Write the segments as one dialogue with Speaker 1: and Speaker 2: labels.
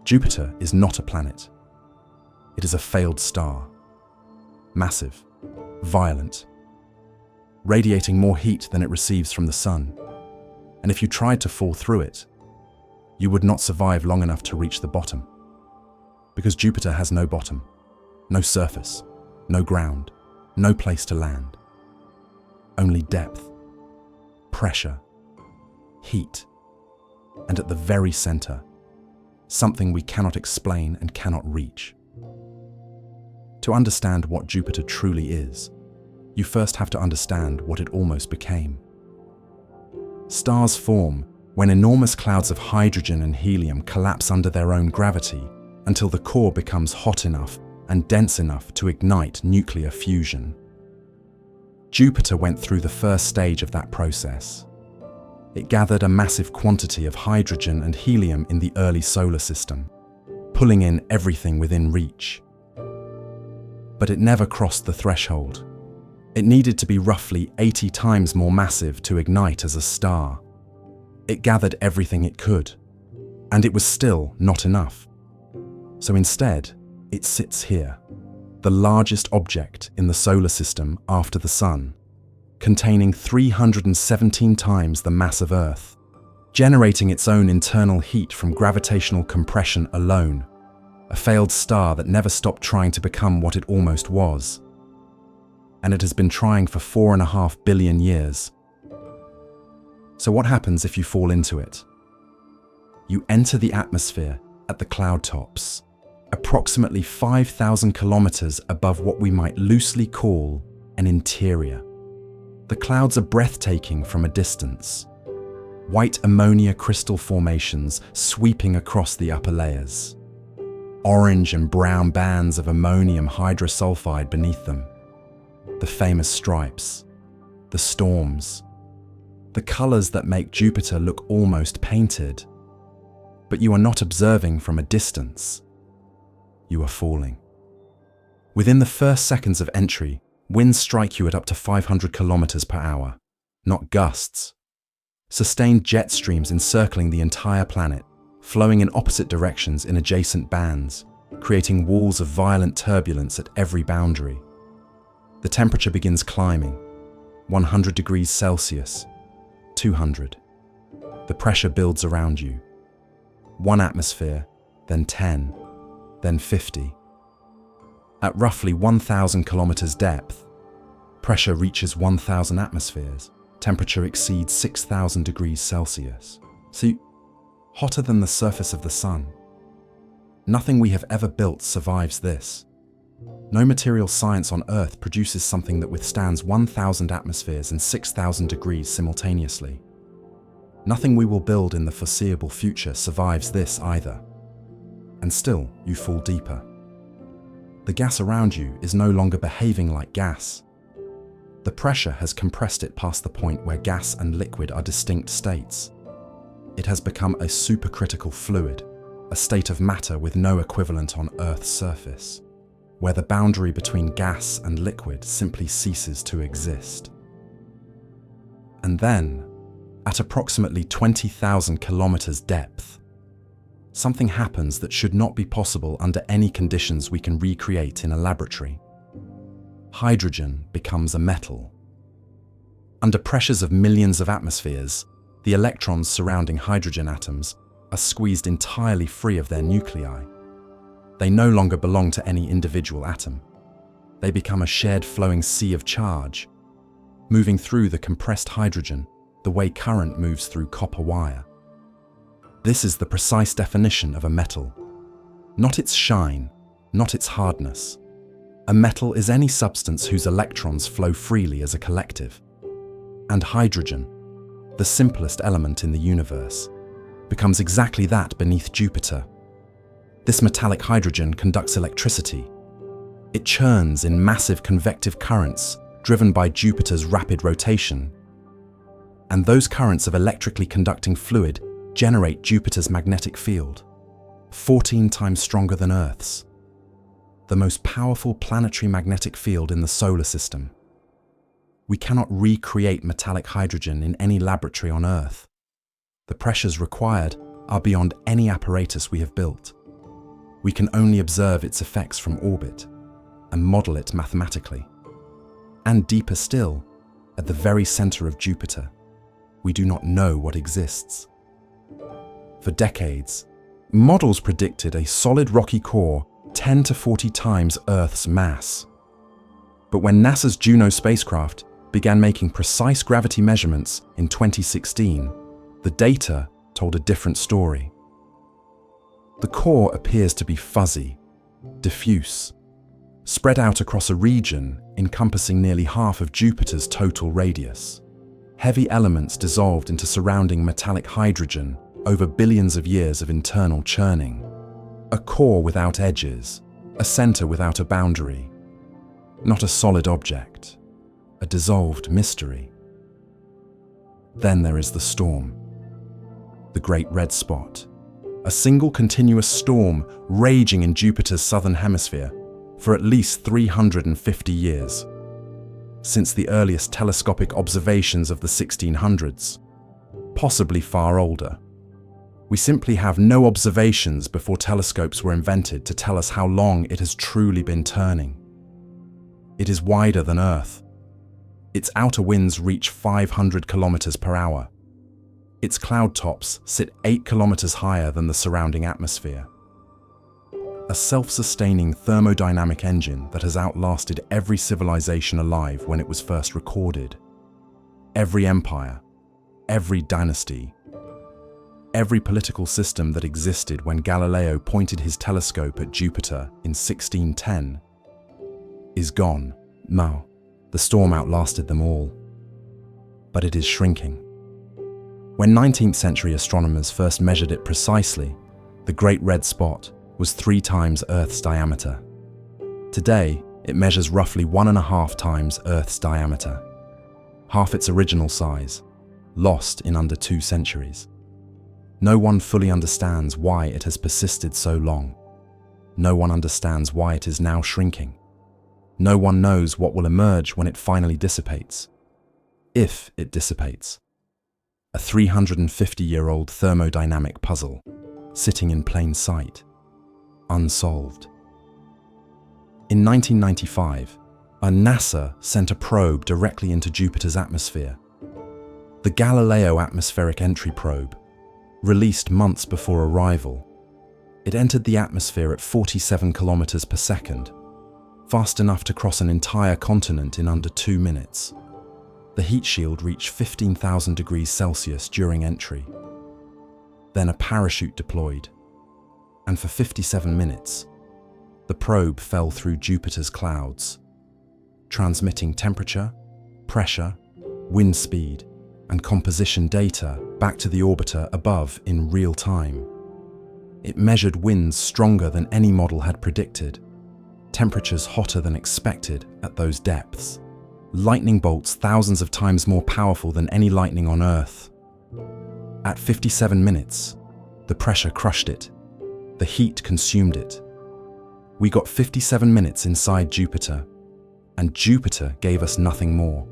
Speaker 1: Jupiter is not a planet. It is a failed star. Massive, violent, radiating more heat than it receives from the sun. And if you tried to fall through it, you would not survive long enough to reach the bottom. Because Jupiter has no bottom, no surface, no ground, no place to land. Only depth, pressure, heat, and at the very center, something we cannot explain and cannot reach. To understand what Jupiter truly is, you first have to understand what it almost became. Stars form when enormous clouds of hydrogen and helium collapse under their own gravity until the core becomes hot enough and dense enough to ignite nuclear fusion. Jupiter went through the first stage of that process. It gathered a massive quantity of hydrogen and helium in the early solar system, pulling in everything within reach. But it never crossed the threshold. It needed to be roughly 80 times more massive to ignite as a star. It gathered everything it could, and it was still not enough. So instead, it sits here, the largest object in the solar system after the Sun, containing 317 times the mass of Earth, generating its own internal heat from gravitational compression alone, a failed star that never stopped trying to become what it almost was. And it has been trying for 4.5 billion years. So what happens if you fall into it? You enter the atmosphere at the cloud tops, approximately 5,000 kilometers above what we might loosely call an interior. The clouds are breathtaking from a distance. White ammonia crystal formations sweeping across the upper layers. Orange and brown bands of ammonium hydrosulfide beneath them. The famous stripes. The storms. The colors that make Jupiter look almost painted. But you are not observing from a distance. You are falling. Within the first seconds of entry, winds strike you at up to 500 kilometers per hour, not gusts. Sustained jet streams encircling the entire planet, flowing in opposite directions in adjacent bands, creating walls of violent turbulence at every boundary. The temperature begins climbing, 100 degrees Celsius, 200. The pressure builds around you. 1 atmosphere, then 10, then 50. At roughly 1,000 kilometers depth, pressure reaches 1,000 atmospheres. Temperature exceeds 6,000 degrees Celsius. See, hotter than the surface of the sun. Nothing we have ever built survives this. No material science on Earth produces something that withstands 1,000 atmospheres and 6,000 degrees simultaneously. Nothing we will build in the foreseeable future survives this either. And still, you fall deeper. The gas around you is no longer behaving like gas. The pressure has compressed it past the point where gas and liquid are distinct states. It has become a supercritical fluid, a state of matter with no equivalent on Earth's surface, where the boundary between gas and liquid simply ceases to exist. And then, at approximately 20,000 kilometers depth, something happens that should not be possible under any conditions we can recreate in a laboratory. Hydrogen becomes a metal. Under pressures of millions of atmospheres, the electrons surrounding hydrogen atoms are squeezed entirely free of their nuclei. They no longer belong to any individual atom. They become a shared flowing sea of charge, moving through the compressed hydrogen the way current moves through copper wire. This is the precise definition of a metal. Not its shine, not its hardness. A metal is any substance whose electrons flow freely as a collective. And hydrogen, the simplest element in the universe, becomes exactly that beneath Jupiter. This metallic hydrogen conducts electricity. It churns in massive convective currents driven by Jupiter's rapid rotation. And those currents of electrically conducting fluid generate Jupiter's magnetic field, 14 times stronger than Earth's, the most powerful planetary magnetic field in the solar system. We cannot recreate metallic hydrogen in any laboratory on Earth. The pressures required are beyond any apparatus we have built. We can only observe its effects from orbit and model it mathematically. And deeper still, at the very center of Jupiter, we do not know what exists. For decades, models predicted a solid rocky core 10 to 40 times Earth's mass. But when NASA's Juno spacecraft began making precise gravity measurements in 2016, the data told a different story. The core appears to be fuzzy, diffuse, spread out across a region encompassing nearly half of Jupiter's total radius. Heavy elements dissolved into surrounding metallic hydrogen over billions of years of internal churning. A core without edges, a center without a boundary. Not a solid object, a dissolved mystery. Then there is the storm, the Great Red Spot, a single continuous storm raging in Jupiter's southern hemisphere for at least 350 years, since the earliest telescopic observations of the 1600s, possibly far older. We simply have no observations before telescopes were invented to tell us how long it has truly been turning. It is wider than Earth. Its outer winds reach 500 kilometers per hour. Its cloud tops sit 8 kilometers higher than the surrounding atmosphere. A self-sustaining thermodynamic engine that has outlasted every civilization alive when it was first recorded. Every empire, every dynasty, every political system that existed when Galileo pointed his telescope at Jupiter in 1610 is gone. Now, the storm outlasted them all. But it is shrinking. When 19th century astronomers first measured it precisely, the Great Red Spot was 3 times Earth's diameter. Today, it measures roughly 1.5 times Earth's diameter, half its original size, lost in under 2 centuries. No one fully understands why it has persisted so long. No one understands why it is now shrinking. No one knows what will emerge when it finally dissipates. If it dissipates. A 350-year-old thermodynamic puzzle, sitting in plain sight, unsolved. In 1995, NASA sent a probe directly into Jupiter's atmosphere. The Galileo Atmospheric Entry Probe, released months before arrival. It entered the atmosphere at 47 kilometers per second, fast enough to cross an entire continent in under 2 minutes. The heat shield reached 15,000 degrees Celsius during entry. Then a parachute deployed, and for 57 minutes, the probe fell through Jupiter's clouds, transmitting temperature, pressure, wind speed, and composition data back to the orbiter above in real time. It measured winds stronger than any model had predicted, temperatures hotter than expected at those depths, lightning bolts thousands of times more powerful than any lightning on Earth. At 57 minutes, the pressure crushed it, the heat consumed it. We got 57 minutes inside Jupiter, and Jupiter gave us nothing more.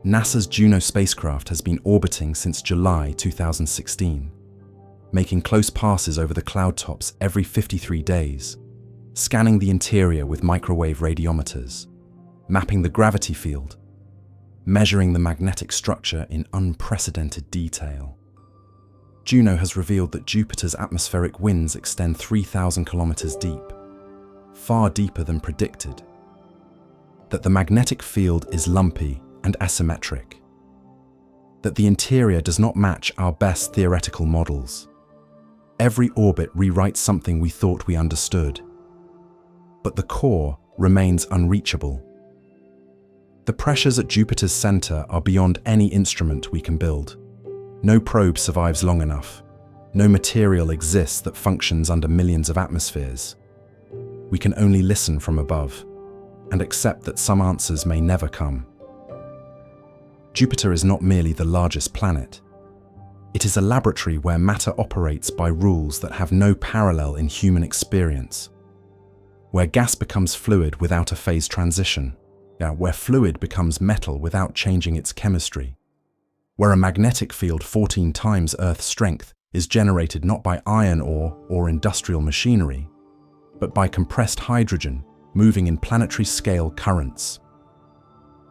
Speaker 1: NASA's Juno spacecraft has been orbiting since July 2016, making close passes over the cloud tops every 53 days, scanning the interior with microwave radiometers, mapping the gravity field, measuring the magnetic structure in unprecedented detail. Juno has revealed that Jupiter's atmospheric winds extend 3,000 kilometers deep, far deeper than predicted. That the magnetic field is lumpy and asymmetric. That the interior does not match our best theoretical models. Every orbit rewrites something we thought we understood. But the core remains unreachable. The pressures at Jupiter's center are beyond any instrument we can build. No probe survives long enough. No material exists that functions under millions of atmospheres. We can only listen from above and accept that some answers may never come. Jupiter is not merely the largest planet. It is a laboratory where matter operates by rules that have no parallel in human experience. Where gas becomes fluid without a phase transition. Where fluid becomes metal without changing its chemistry. Where a magnetic field 14 times Earth's strength is generated not by iron ore or industrial machinery, but by compressed hydrogen moving in planetary-scale currents.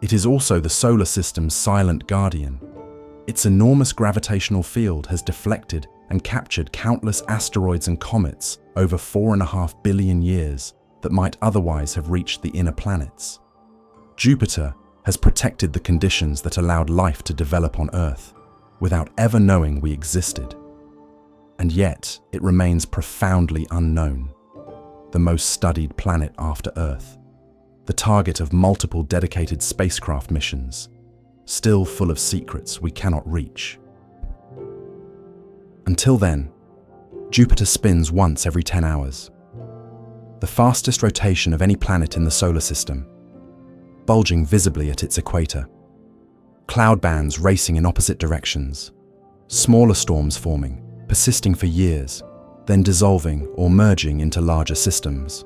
Speaker 1: It is also the solar system's silent guardian. Its enormous gravitational field has deflected and captured countless asteroids and comets over 4.5 billion years that might otherwise have reached the inner planets. Jupiter has protected the conditions that allowed life to develop on Earth without ever knowing we existed. And yet, it remains profoundly unknown, the most studied planet after Earth, the target of multiple dedicated spacecraft missions, still full of secrets we cannot reach. Until then, Jupiter spins once every 10 hours, the fastest rotation of any planet in the solar system, bulging visibly at its equator. Cloud bands racing in opposite directions, smaller storms forming, persisting for years, then dissolving or merging into larger systems.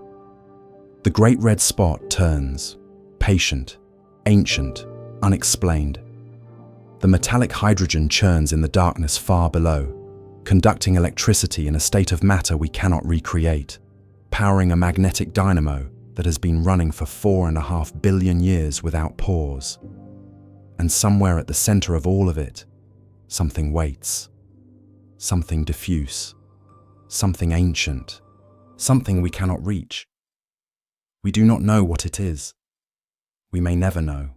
Speaker 1: The Great Red Spot turns, patient, ancient, unexplained. The metallic hydrogen churns in the darkness far below, conducting electricity in a state of matter we cannot recreate, powering a magnetic dynamo that has been running for 4.5 billion years without pause. And somewhere at the center of all of it, something waits. Something diffuse. Something ancient. Something we cannot reach. We do not know what it is. We may never know.